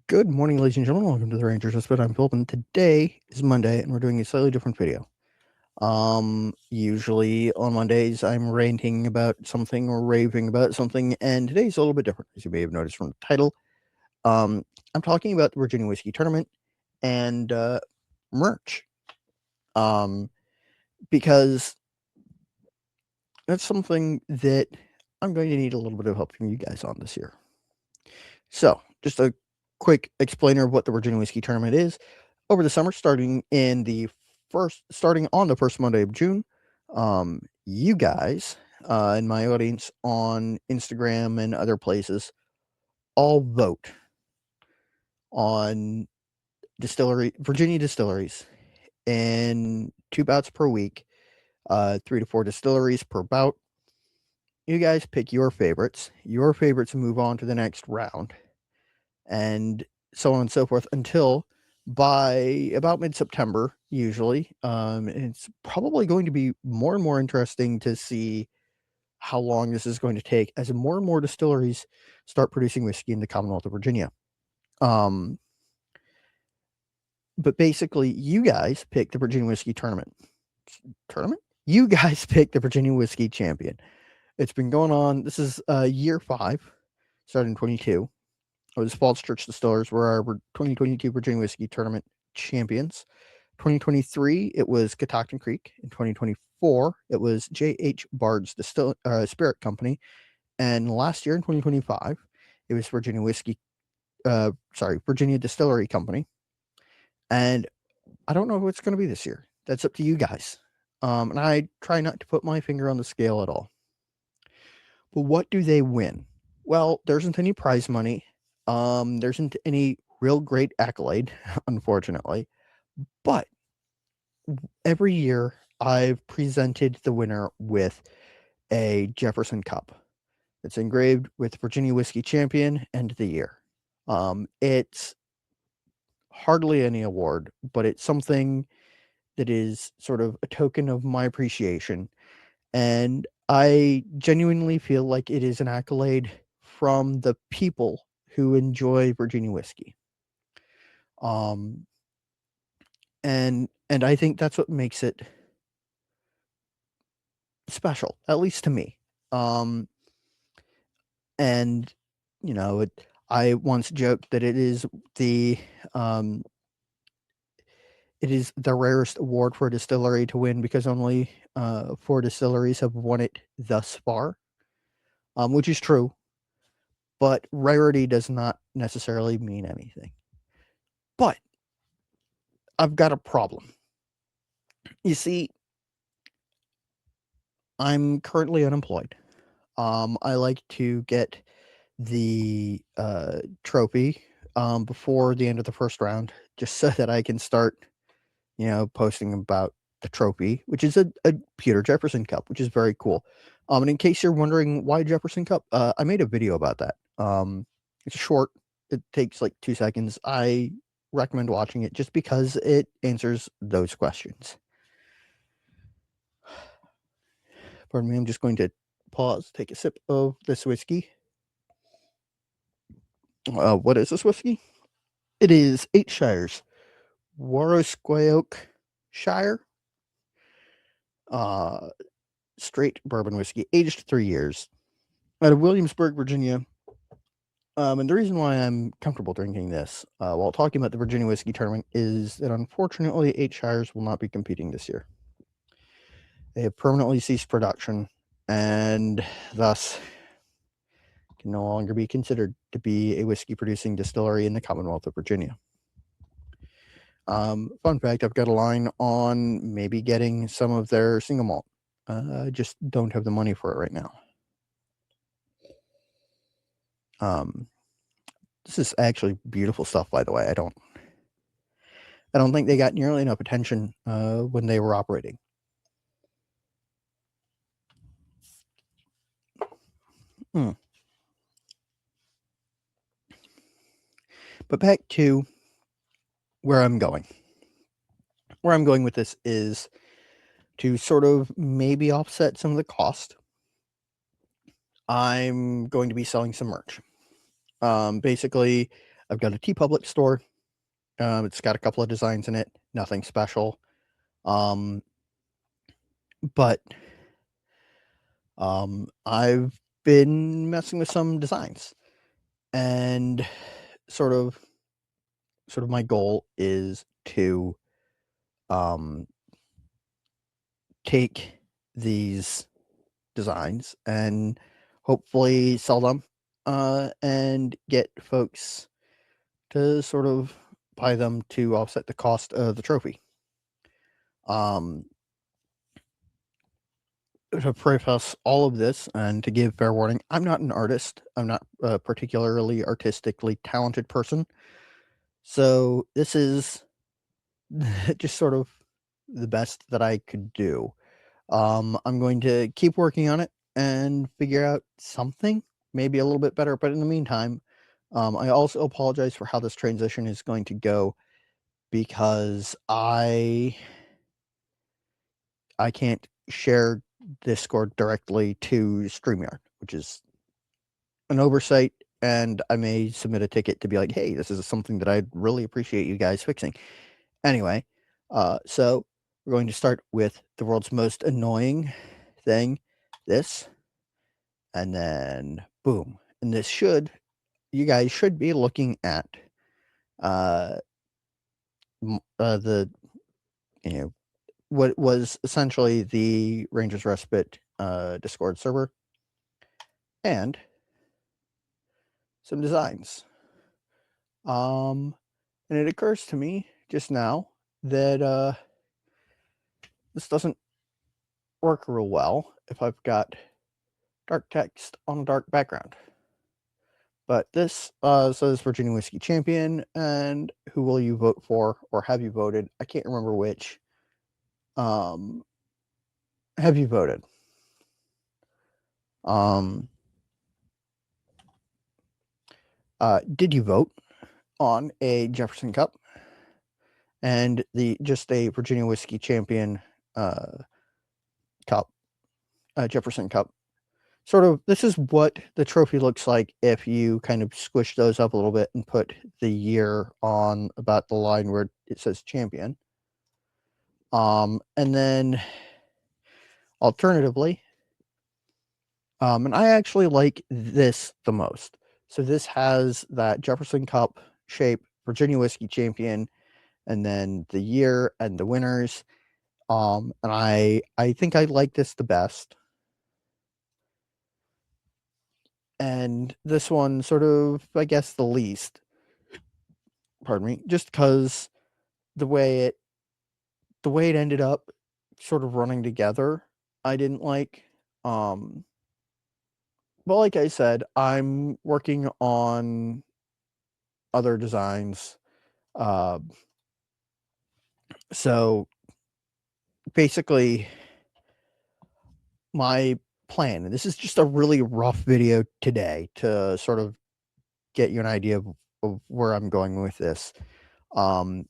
Good morning, ladies and gentlemen. Welcome to the Rangers Whispered. I'm Philip, and today is Monday, and we're doing a slightly different video. Usually on Mondays, I'm ranting about something or raving about something, and today's a little bit different, as you may have noticed from the title. I'm talking about the Virginia Whiskey Tournament and merch, because that's something that I'm going to need a little bit of help from you guys on this year. So, just a quick explainer of what the Virginia Whiskey Tournament is. Over the summer, starting on the first Monday of June, you guys in my audience on Instagram and other places all vote on Virginia distilleries in 2 bouts per week, 3 to 4 distilleries per bout. You guys pick your favorites. Your favorites move on to the next round, and so on and so forth until by about mid-September, usually. It's probably going to be more and more interesting to see how long this is going to take as more and more distilleries start producing whiskey in the Commonwealth of Virginia. But basically, you guys pick the Virginia Whiskey Tournament. You guys pick the Virginia Whiskey Champion. It's been going on. This is year 5, starting in 22. The Falls Church Distillers were our 2022 Virginia Whiskey Tournament champions. 2023, it was Catoctin Creek. In 2024, it was J.H. Bard's Spirit Company. And last year, in 2025, it was Virginia Distillery Company. And I don't know who it's going to be this year. That's up to you guys. And I try not to put my finger on the scale at all. But what do they win? Well, there isn't any prize money. There isn't any real great accolade, unfortunately. But every year I've presented the winner with a Jefferson Cup. It's engraved with Virginia Whiskey Champion End of the Year. It's hardly any award, but it's something that is sort of a token of my appreciation. And I genuinely feel like it is an accolade from the people who enjoy Virginia whiskey. And I think that's what makes it special, at least to me. And I once joked that it is the rarest award for a distillery to win because only 4 distilleries have won it thus far, which is true. But rarity does not necessarily mean anything. But I've got a problem. You see, I'm currently unemployed. I like to get the trophy before the end of the first round, just so that I can start, posting about the trophy, which is a Peter Jefferson Cup, which is very cool. And in case you're wondering why Jefferson Cup, I made a video about that. It's short. It takes like 2 seconds. I recommend watching it just because it answers those questions. Pardon me, I'm just going to pause, take a sip of this whiskey. What is this whiskey? It is 8 Shires, Warrosquyoake Shire, straight bourbon whiskey, aged 3 years, out of Williamsburg, Virginia. And the reason why I'm comfortable drinking this while talking about the Virginia Whiskey Tournament is that unfortunately 8 Shires will not be competing this year. They have permanently ceased production and thus can no longer be considered to be a whiskey producing distillery in the Commonwealth of Virginia. Fun fact, I've got a line on maybe getting some of their single malt. I just don't have the money for it right now. This is actually beautiful stuff, by the way. I don't think they got nearly enough attention when they were operating. But back to where I'm going. Where I'm going with this is to sort of maybe offset some of the cost. I'm going to be selling some merch. Basically, I've got a TeePublic store. It's got a couple of designs in it, nothing special. But I've been messing with some designs, and sort of my goal is to take these designs and hopefully sell them, and get folks to sort of buy them to offset the cost of the trophy. To preface all of this and to give fair warning, I'm not an artist. I'm not a particularly artistically talented person. So this is just sort of the best that I could do. I'm going to keep working on it and figure out something, maybe a little bit better. But in the meantime, I also apologize for how this transition is going to go, because I can't share Discord directly to StreamYard, which is an oversight, and I may submit a ticket to be like, hey, this is something that I'd really appreciate you guys fixing. Anyway, so we're going to start with the world's most annoying thing, this, and then boom. And this you guys should be looking at the, what was essentially the Rangers Respite Discord server, and some designs. And it occurs to me just now that this doesn't work real well if I've got dark text on a dark background. But this says Virginia Whiskey Champion, and who will you vote for, or have you voted? I can't remember which. Have you voted? Did you vote on a Jefferson Cup and just a Virginia Whiskey Champion Cup, Jefferson Cup? Sort of, this is what the trophy looks like if you kind of squish those up a little bit and put the year on about the line where it says champion. And then alternatively, and I actually like this the most. So this has that Jefferson Cup shape, Virginia Whiskey Champion, and then the year and the winners. And I think I like this the best. And this one sort of, I guess, the least. Pardon me, just because the way it ended up sort of running together, I didn't like. But like I said, I'm working on other designs. So basically, my plan, and this is just a really rough video today to sort of get you an idea of where I'm going with this. I'm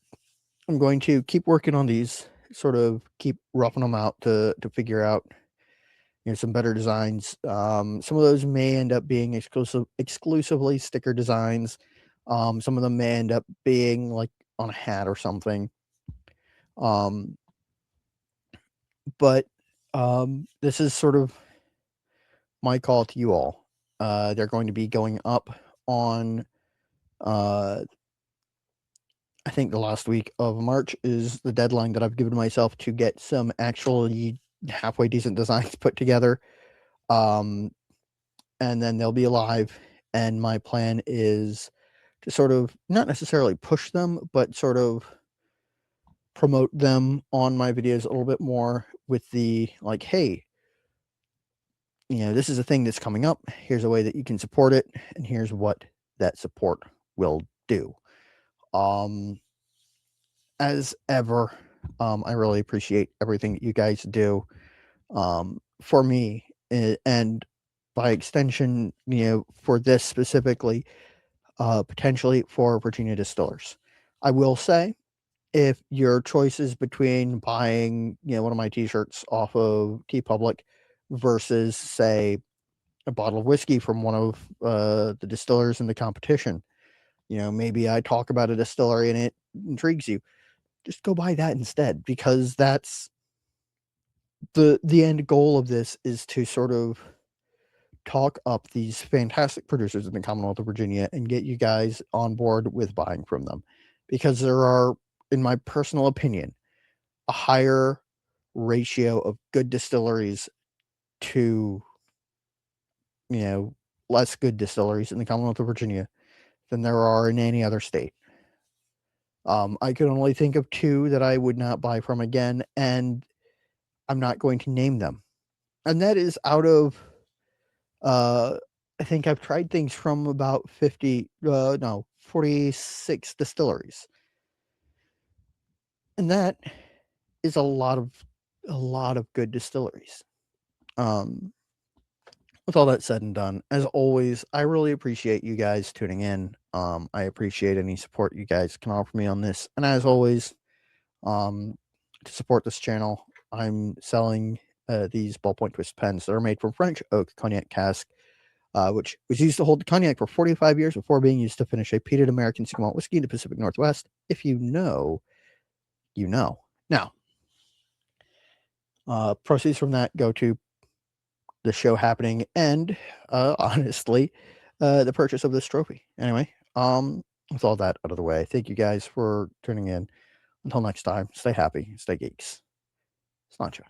going to keep working on these, sort of keep roughing them out to figure out some better designs. Some of those may end up being exclusively sticker designs. Some of them may end up being like on a hat or something. But this is sort of my call to you all. They're going to be going up on, I think the last week of March is the deadline that I've given myself to get some actually halfway decent designs put together. And then they'll be live. And my plan is to sort of not necessarily push them, but sort of promote them on my videos a little bit more with the like, hey, this is a thing that's coming up. Here's a way that you can support it, and here's what that support will do. As ever, I really appreciate everything that you guys do for me, and by extension, for this specifically, potentially for Virginia Distillers. I will say, if your choice is between buying, one of my t-shirts off of TeePublic versus, say, a bottle of whiskey from one of the distillers in the competition, maybe I talk about a distillery and it intrigues you. Just go buy that instead, because that's the end goal of this, is to sort of talk up these fantastic producers in the Commonwealth of Virginia and get you guys on board with buying from them, because there are, in my personal opinion, a higher ratio of good distilleries to, less good distilleries in the Commonwealth of Virginia than there are in any other state. I could only think of two that I would not buy from again, and I'm not going to name them. And that is out of, I think I've tried things from about 46 distilleries. And that is a lot of good distilleries. With all that said and done, as always, I really appreciate you guys tuning in. I appreciate any support you guys can offer me on this. And as always, to support this channel, I'm selling these ballpoint twist pens that are made from French oak cognac cask, which was used to hold the cognac for 45 years before being used to finish a peated American single malt whiskey in the Pacific Northwest. If you know, you know. Now, proceeds from that go to the show happening and, honestly, the purchase of this trophy. Anyway, with all that out of the way, thank you guys for tuning in. Until next time, stay happy, stay geeks. Sláinte.